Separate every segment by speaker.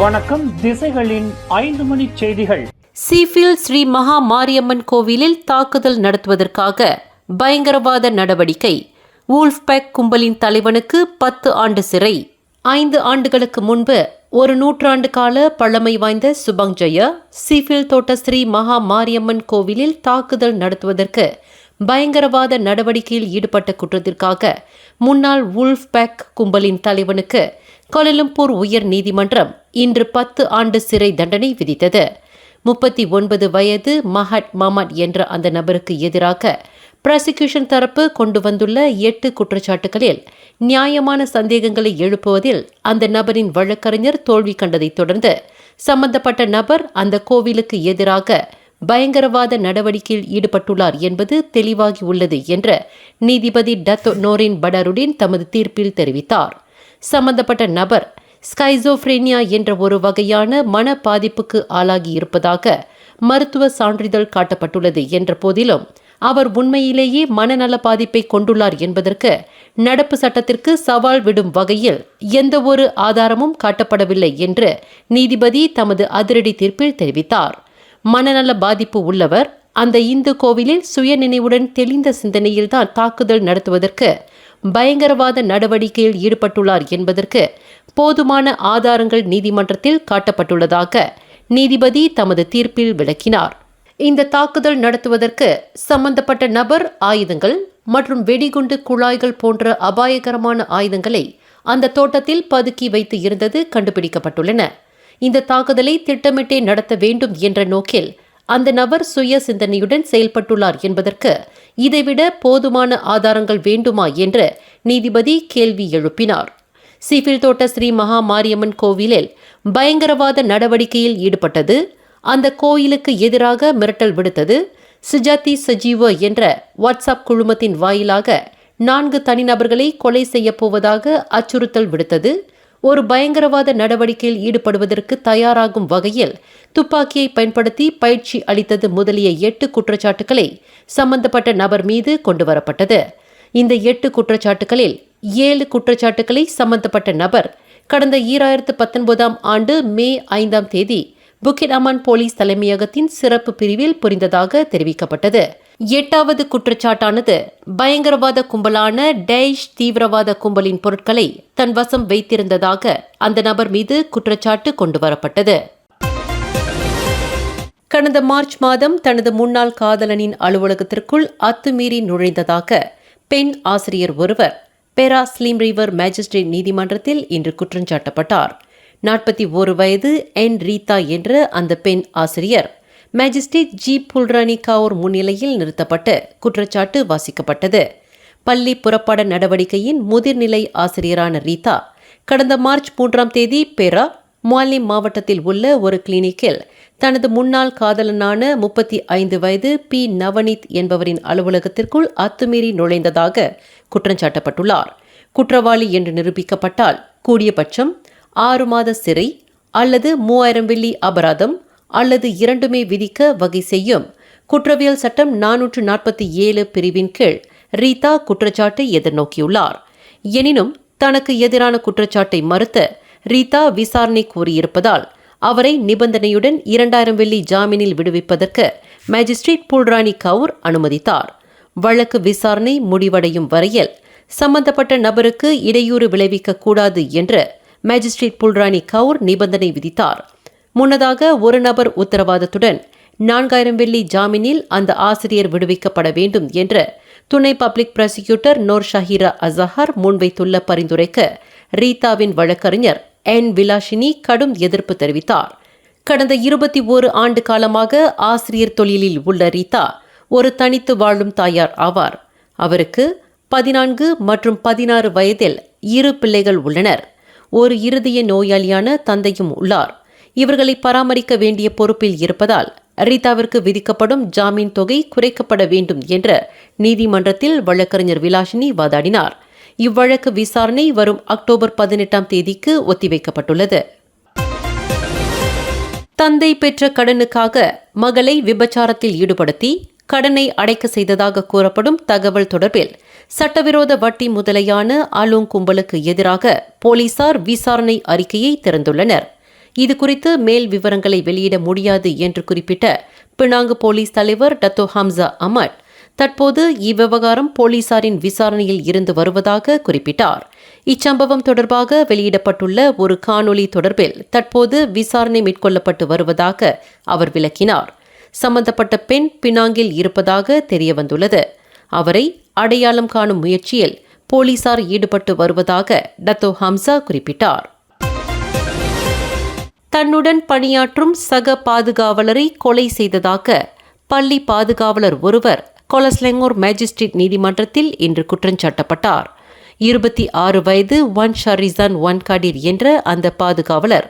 Speaker 1: வணக்கம். திசைகளின் 5 மணி செய்திகள்.
Speaker 2: சீஃபில் ஸ்ரீ மகா மாரியம்மன் கோவிலில் தாக்குதல் நடத்துவதற்காக பயங்கரவாத நடவடிக்கை. வூல்ஃப் பேக் கும்பலின் தலைவனுக்கு 10 ஆண்டு சிறை. 5 ஆண்டுகளுக்கு முன்பு 1 நூற்றாண்டு கால பழமை வாய்ந்த சுபங் ஜெயா சீஃபில் தோட்ட ஸ்ரீ மகா மாரியம்மன் கோவிலில் தாக்குதல் நடத்துவதற்கு பயங்கரவாத நடவடிக்கையில் ஈடுபட்ட குற்றத்திற்காக முன்னாள் வூல்ஃப் பேக் கும்பலின் தலைவனுக்கு கோலாலம்பூர் உயர் நீதிமன்றம் இன்று 10 ஆண்டு சிறை தண்டனை விதித்தது. 39 வயது மஹட் மஹமட் என்ற அந்த நபருக்கு எதிராக பிராசிக்யூஷன் தரப்பு கொண்டு வந்துள்ள 8 குற்றச்சாட்டுகளில் நியாயமான சந்தேகங்களை எழுப்புவதில் அந்த நபரின் வழக்கறிஞர் தோல்வி கண்டதைத் தொடர்ந்து சம்பந்தப்பட்ட நபர் அந்த கோவிலுக்கு எதிராக பயங்கரவாத நடவடிக்கையில் ஈடுபட்டுள்ளார் என்பது தெளிவாகி உள்ளது என்று நீதிபதி டத்தோ நோரின் படாருடின் தமது தீர்ப்பில் தெரிவித்தார். சம்பந்தப்பட்ட நபர் ஸ்கைசோஃப்ரேனியா என்ற ஒரு வகையான மன பாதிப்புக்கு ஆளாகி இருப்பதாக மருத்துவ சான்றிதழ் காட்டப்பட்டுள்ளது என்ற போதிலும் அவர் உண்மையிலேயே மனநல பாதிப்பை கொண்டுள்ளார் என்பதற்கு நடப்பு சட்டத்திற்கு சவால் விடும் வகையில் எந்த ஒரு ஆதாரமும் காட்டப்படவில்லை என்று நீதிபதி தமது அதிரடி தீர்ப்பில் தெரிவித்தார். மனநல பாதிப்பு உள்ளவர் அந்த இந்து கோவிலில் சுயநினைவுடன் தெளிந்த சிந்தனையில்தான் தாக்குதல் நடத்துவதற்கு பயங்கரவாத நடவடிக்கையில் ஈடுபட்டுள்ளார் என்பதற்கு போதுமான ஆதாரங்கள் நீதிமன்றத்தில் காட்டப்பட்டுள்ளதாக நீதிபதி தமது தீர்ப்பில் விளக்கினார். இந்த தாக்குதல் நடத்துவதற்கு சம்பந்தப்பட்ட நபர் ஆயுதங்கள் மற்றும் வெடிகுண்டு குழாய்கள் போன்ற அபாயகரமான ஆயுதங்களை அந்த தோட்டத்தில் பதுக்கி வைத்து இருந்தது கண்டுபிடிக்கப்பட்டுள்ளன. இந்த தாக்குதலை திட்டமிட்டே நடத்த வேண்டும் என்ற நோக்கில் அந்த நபர் சுய சிந்தனையுடன் செயல்பட்டுள்ளார் என்பதற்கு இதைவிட போதுமான ஆதாரங்கள் வேண்டுமா என்று நீதிபதி கேள்வி எழுப்பினார். சீஃபில் தோட்ட ஸ்ரீ மகா மாரியம்மன் கோவிலில் பயங்கரவாத நடவடிக்கையில் ஈடுபட்டது, அந்த கோயிலுக்கு எதிராக மிரட்டல் விடுத்தது, சுஜாதி சஜீவ என்ற வாட்ஸ்அப் குழுமத்தின் வாயிலாக 4 தனிநபர்களை கொலை செய்யப் போவதாக அச்சுறுத்தல் விடுத்தது, ஒரு பயங்கரவாத நடவடிக்கையில் ஈடுபடுவதற்கு தயாராகும் வகையில் துப்பாக்கியை பயன்படுத்தி பயிற்சி அளித்தது முதலிய 8 குற்றச்சாட்டுகளை சம்பந்தப்பட்ட நபர் மீது கொண்டுவரப்பட்டது. இந்த 8 குற்றச்சாட்டுகளில் 7 குற்றச்சாட்டுகளை சம்பந்தப்பட்ட நபர் கடந்த 2019 ஆண்டு மே 5 தேதி புக்கிட் அமான் போலீஸ் தலைமையகத்தின் சிறப்பு பிரிவில் புரிந்ததாக தெரிவிக்கப்பட்டது. 8வது குற்றச்சாட்டானது பயங்கரவாத கும்பலான டேஷ் தீவிரவாத கும்பலின் பொருட்களை தன் வசம் வைத்திருந்ததாக அந்த நபர் மீது குற்றச்சாட்டு கொண்டுவரப்பட்டது. கடந்த மார்ச் மாதம் தனது முன்னாள் காதலனின் அலுவலகத்திற்குள் அத்துமீறி நுழைந்ததாக பெண் ஆசிரியர் ஒருவர் பெரா ஸ்லீம் ரிவர் மேஜிஸ்ட்ரேட் நீதிமன்றத்தில் இன்று குற்றஞ்சாட்டப்பட்டார். 41 வயது என் ரீதா என்ற அந்த பெண் ஆசிரியர் மேஜிஸ்ட்ரேட் ஜி புல்ரானி கவுர் முன்னிலையில் நிறுத்தப்பட்டு குற்றச்சாட்டு வாசிக்கப்பட்டது. பள்ளி புறப்பாட நடவடிக்கையின் முதிர்நிலை ஆசிரியரான ரீதா கடந்த மார்ச் 3 தேதி பெரா முவாலிம் மாவட்டத்தில் உள்ள ஒரு கிளினிக்கில் தனது முன்னாள் காதலனான 35 வயது பி நவநீத் என்பவரின் அலுவலகத்திற்குள் அத்துமீறி நுழைந்ததாக குற்றஞ்சாட்டப்பட்டுள்ளார். குற்றவாளி என்று நிரூபிக்கப்பட்டால் கூடியபட்சம் 6 மாத சிறை அல்லது 3000 வெள்ளி அபராதம் அல்லது இரண்டுமே விதிக்க வகை செய்யும் குற்றவியல் சட்டம் 447 பிரிவின் கீழ் ரீதா குற்றச்சாட்டை எதிர்நோக்கியுள்ளார். எனினும் தனக்கு எதிரான குற்றச்சாட்டை மறுத்த ரீதா விசாரணை கோரியிருப்பதால் அவரை நிபந்தனையுடன் 2000 வெள்ளி ஜாமீனில் விடுவிப்பதற்கு மேஜிஸ்ட்ரேட் புல்ரானி கவுர் அனுமதித்தார். வழக்கு விசாரணை முடிவடையும் வரையில் சம்பந்தப்பட்ட நபருக்கு இடையூறு விளைவிக்க கூடாது என்று மேஜிஸ்ட்ரேட் புல்ரானி கவுர் நிபந்தனை விதித்தார். முன்னதாக ஒரு நபர் உத்தரவாதத்துடன் 4000 வெள்ளி ஜாமீனில் அந்த ஆசிரியர் விடுவிக்கப்பட வேண்டும் என்று துணை பப்ளிக் ப்ராசிக்யூட்டர் நோர் ஷஹீரா அசஹர் முன்வைத்துள்ள பரிந்துரைக்கு ரீதாவின் வழக்கறிஞர் என் விலாஷினி கடும் எதிர்ப்பு தெரிவித்தார். கடந்த 21 ஆண்டு காலமாக ஆசிரியர் தொழிலில் உள்ள ரீதா ஒரு தனித்து வாழும் தாயார் ஆவார். அவருக்கு 14 மற்றும் 16 வயதில் 2 பிள்ளைகள் உள்ளனர். ஒரு இருதய நோயாளியான தந்தையும் உள்ளார். இவர்களை பராமரிக்க வேண்டிய பொறுப்பில் இருப்பதால் ரீதாவிற்கு விதிக்கப்படும் ஜாமீன் தொகை குறைக்கப்பட வேண்டும் என்ற நீதிமன்றத்தில் வழக்கறிஞர் விலாஷினி வாதாடினார். இவ்வழக்கு விசாரணை வரும் அக்டோபர் 18 தேதிக்கு ஒத்திவைக்கப்பட்டுள்ளது. தந்தை பெற்ற கடனுக்காக மகளை விபச்சாரத்தில் ஈடுபடுத்தி கடனை அடைக்க செய்ததாக கூறப்படும் தகவல் தொடர்பில் சட்டவிரோத வட்டி முதலையான ஆலோங் கும்பலுக்கு எதிராக போலீசார் விசாரணை அறிக்கையை திறந்துள்ளனர். இது குறித்து மேல் விவரங்களை வெளியிட முடியாது என்று குறிப்பிட்ட பினாங்கு போலீஸ் தலைவர் டத்தோ ஹம்சா அமட் தற்போது இவ்விவகாரம் போலீசாரின் விசாரணையில் இருந்து வருவதாக குறிப்பிட்டார். இச்சம்பவம் தொடர்பாக வெளியிடப்பட்டுள்ள ஒரு காணொலி தொடர்பில் தற்போது விசாரணை மேற்கொள்ளப்பட்டு வருவதாக அவர் விளக்கினார். சம்பந்தப்பட்ட பெண் பினாங்கில் இருப்பதாக தெரியவந்துள்ளது. அவரை அடையாளம் காணும் முயற்சியில் போலீசார் ஈடுபட்டு வருவதாக டத்தோ ஹம்சா குறிப்பிட்டார். தன்னுடன் பணியாற்றும் சக பாதுகாவலரை கொலை செய்ததாக பள்ளி பாதுகாவலர் ஒருவர் கொலஸ்லெங்கோர் மேஜிஸ்ட்ரேட் நீதிமன்றத்தில் இன்று குற்றஞ்சாட்டப்பட்டார். 26 வயது ஒன் ஷரிசான் ஒன் காடிர் என்ற அந்த பாதுகாவலர்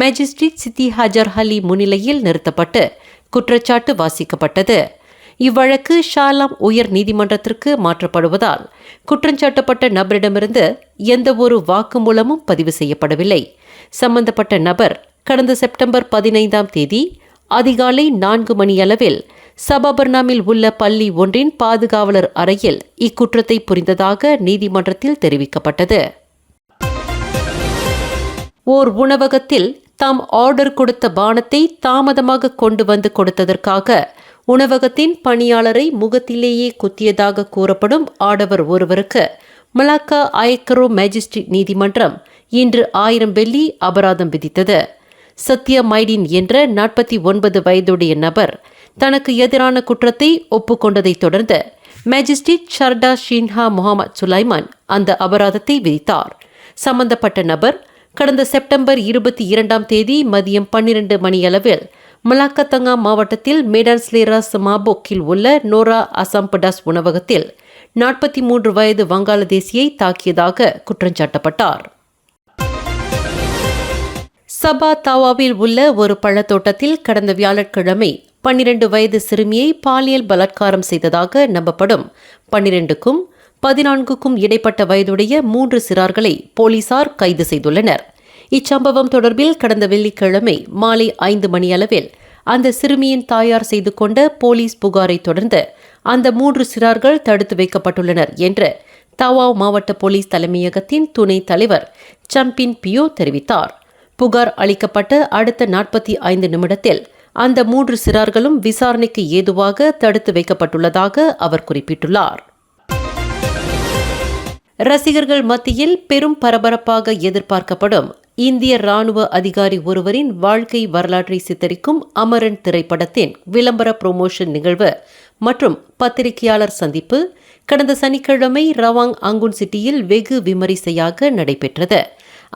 Speaker 2: மேஜிஸ்ட்ரேட் சித்தி ஹஜர் அலி முன்னிலையில் நிறுத்தப்பட்டு குற்றச்சாட்டு வாசிக்கப்பட்டது. இவ்வழக்கு ஷாலாம் உயர் நீதிமன்றத்திற்கு மாற்றப்படுவதால் குற்றஞ்சாட்டப்பட்ட நபரிடமிருந்து எந்தவொரு வாக்குமூலமும் பதிவு செய்யப்படவில்லை. சம்பந்தப்பட்ட நபர் கடந்த செப்டம்பர் 15ஆம் தேதி அதிகாலை 4 மணியளவில் சபாபர்னாமில் உள்ள பள்ளி ஒன்றின் பாதுகாவலர் அறையில் இக்குற்றத்தை புரிந்ததாக நீதிமன்றத்தில் தெரிவிக்கப்பட்டது. ஓர் உணவகத்தில் தாம் ஆர்டர் கொடுத்த பானத்தை தாமதமாக கொண்டு வந்து கொடுத்ததற்காக உணவகத்தின் பணியாளரை முகத்திலேயே குத்தியதாக கூறப்படும் ஆடவர் ஒருவருக்கு மலாக்கா அயக்கரோ மேஜிஸ்ட்ரேட் நீதிமன்றம் இன்று 1000 வெள்ளி அபராதம் விதித்தது. சத்யா மைடின் என்ற 49 வயதுடைய நபர் தனக்கு எதிரான குற்றத்தை ஒப்புக்கொண்டதைத் தொடர்ந்து மேஜிஸ்ட்ரேட் ஷர்டா ஷின்ஹா முகமது சுலைமான் அந்த அபராதத்தை விதித்தார். சம்பந்தப்பட்ட நபர் கடந்த செப்டம்பர் 22ஆம் தேதி மதியம் 12 மணியளவில் மலாக்கத்தங்கா மாவட்டத்தில் மேடான்ஸ்லேரா சமாபோக்கில் உள்ள நோரா அசாம்படாஸ் உணவகத்தில் 43 வயது வங்காளதேசியை தாக்கியதாக குற்றஞ்சாட்டப்பட்டார். சபா தாவாவில் உள்ள ஒரு பழத்தோட்டத்தில் கடந்த வியாழக்கிழமை 12 வயது சிறுமியை பாலியல் பலாத்காரம் செய்ததாக நம்பப்படும் 12க்கும் 14க்கும் இடைப்பட்ட வயதுடைய 3 சிறார்களை போலீசார் கைது செய்துள்ளனர். இச்சம்பவம் தொடர்பில் கடந்த வெள்ளிக்கிழமை மாலை 5 மணியளவில் அந்த சிறுமியின் தாயார் செய்து கொண்ட போலீஸ் புகாரை தொடர்ந்து அந்த 3 சிறார்கள் தடுத்து வைக்கப்பட்டுள்ளனர் என்று தாவாவ் மாவட்ட போலீஸ் தலைமையகத்தின் துணைத் தலைவர் சம்பின் பியோ தெரிவித்தார். புகார் அளிக்கப்பட்ட அடுத்த 45 நிமிடத்தில் அந்த 3 சிறார்களும் விசாரணைக்கு ஏதுவாக தடுத்து வைக்கப்பட்டுள்ளதாக அவர் குறிப்பிட்டுள்ளார். ரசிகர்கள் மத்தியில் பெரும் பரபரப்பாக எதிர்பார்க்கப்படும் இந்திய ராணுவ அதிகாரி ஒருவரின் வாழ்க்கை வரலாற்றை சித்தரிக்கும் அமரன் திரைப்படத்தின் விளம்பர புரோமோஷன் நிகழ்வு மற்றும் பத்திரிகையாளர் சந்திப்பு கடந்த சனிக்கிழமை ரவாங் அங்குன் சிட்டியில் வெகு விமரிசையாக நடைபெற்றது.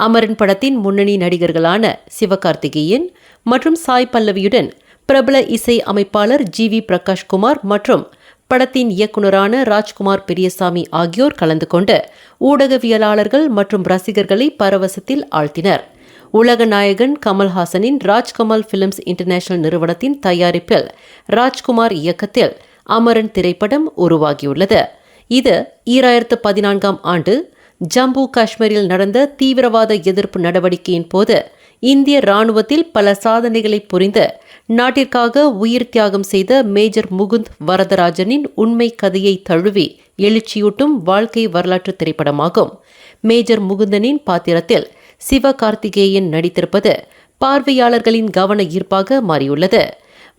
Speaker 2: அமரன் படத்தின் முன்னணி நடிகர்களான சிவகார்த்திகேயன் மற்றும் சாய் பல்லவியுடன் பிரபல இசை அமைப்பாளர் GV பிரகாஷ்குமார் மற்றும் படத்தின் இயக்குநரான ராஜ்குமார் பெரியசாமி ஆகியோர் கலந்து கொண்டு ஊடகவியலாளர்கள் மற்றும் ரசிகர்களை பரவசத்தில் ஆழ்த்தினர். உலக நாயகன் கமல்ஹாசனின் ராஜ்கமல் பிலிம்ஸ் இன்டர்நேஷனல் நிறுவனத்தின் தயாரிப்பில் ராஜ்குமார் இயக்கத்தில் அமரன் திரைப்படம் உருவாகியுள்ளது. இது 2014ஆம் ஆண்டு ஜம்மு காஷ்மீரில் நடந்த தீவிரவாத எதிர்ப்பு நடவடிக்கையின் போது இந்திய ராணுவத்தில் பல சாதனைகளை புரிந்து நாட்டிற்காக உயிர் தியாகம் செய்த மேஜர் முகுந்த் வரதராஜனின் உண்மை கதையை தழுவி எழுச்சியூட்டும் வாழ்க்கை வரலாற்று திரைப்படமாகும். மேஜர் முகுந்தனின் பாத்திரத்தில் சிவகார்த்திகேயன் நடித்திருப்பது பார்வையாளர்களின் கவன ஈர்ப்பாக மாறியுள்ளது.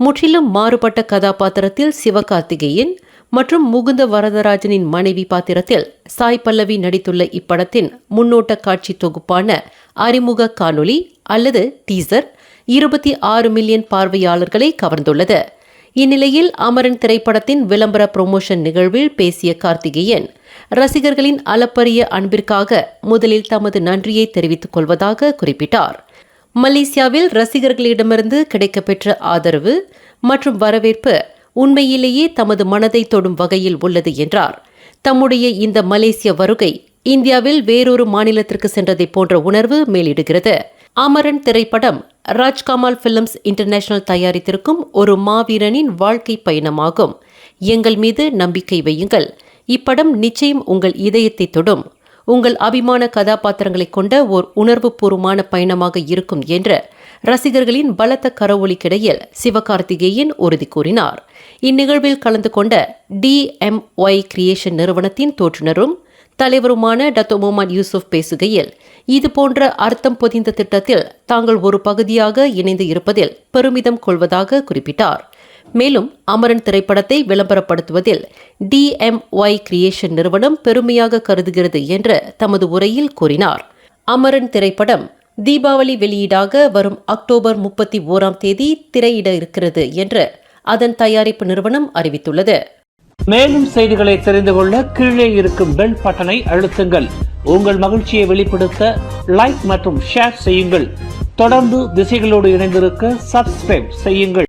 Speaker 2: முற்றிலும் மாறுபட்ட கதாபாத்திரத்தில் சிவகார்த்திகேயன் மற்றும் முகுந்த வரதராஜனின் மனைவி பாத்திரத்தில் சாய் பல்லவி நடித்துள்ள இப்படத்தின் முன்னோட்ட காட்சி தொகுப்பான அறிமுக காணொளி அல்லது டீசர் 26 மில்லியன் பார்வையாளர்களை கவர்ந்துள்ளது. இந்நிலையில் அமரன் திரைப்படத்தின் விளம்பர புரோமோஷன் நிகழ்வில் பேசிய கார்த்திகேயன் ரசிகர்களின் அளப்பரிய அன்பிற்காக முதலில் தமது நன்றியை தெரிவித்துக் கொள்வதாக குறிப்பிட்டார். மலேசியாவில் ரசிகர்களிடமிருந்து கிடைக்கப்பெற்ற ஆதரவு மற்றும் வரவேற்பு உண்மையிலேயே தமது மனதை தொடும் வகையில் உள்ளது என்றார். தம்முடைய இந்த மலேசிய வருகை இந்தியாவில் வேறொரு மாநிலத்திற்கு சென்றதை போன்ற உணர்வு மேலிடுகிறது. அமரன் திரைப்படம் ராஜ்கமல் பிலிம்ஸ் இன்டர்நேஷனல் தயாரித்திருக்கும் ஒரு மாவீரனின் வாழ்க்கை பயணமாகும். எங்கள் மீது நம்பிக்கை வையுங்கள். இப்படம் நிச்சயம் உங்கள் இதயத்தை தொடும். உங்கள் அபிமான கதாபாத்திரங்களை கொண்ட ஓர் உணர்வுபூர்வமான பயணமாக இருக்கும் என்று ரசிகர்களின் பலத்த கரவொலிக்கிடையில் சிவகார்த்திகேயன் உறுதி கூறினார். இந்நிகழ்வில் கலந்து கொண்ட DMY கிரியேஷன் நிறுவனத்தின் தோற்றுநரும் தலைவருமான டத்தோ முகமது யூசுப் பேசுகையில், இதுபோன்ற அர்த்தம் பொதிந்த திட்டத்தில் தாங்கள் ஒரு பகுதியாக இணைந்து இருப்பதில் பெருமிதம் கொள்வதாக குறிப்பிட்டார். மேலும் அமரன் திரைப்படத்தை விளம்பரப்படுத்துவதில் DMY கிரியேஷன் நிறுவனம் பெருமையாக கருதுகிறது என்று தமது உரையில் கூறினார். அமரன் திரைப்படம் தீபாவளி வெளியீடாக வரும் அக்டோபர் 31 திரையிட இருக்கிறது என்று அதன் தயாரிப்பு நிறுவனம் அறிவித்துள்ளது.
Speaker 1: மேலும் செய்திகளை தெரிந்து கொள்ள கீழே இருக்கும் பெல் பட்டனை அழுத்துங்கள். உங்கள் மகிழ்ச்சியை வெளிப்படுத்த லைக் மற்றும் ஷேர் செய்யுங்கள். தொடர்ந்து திசைகளோடு இணைந்திருக்க சப்ஸ்கிரைப் செய்யுங்கள்.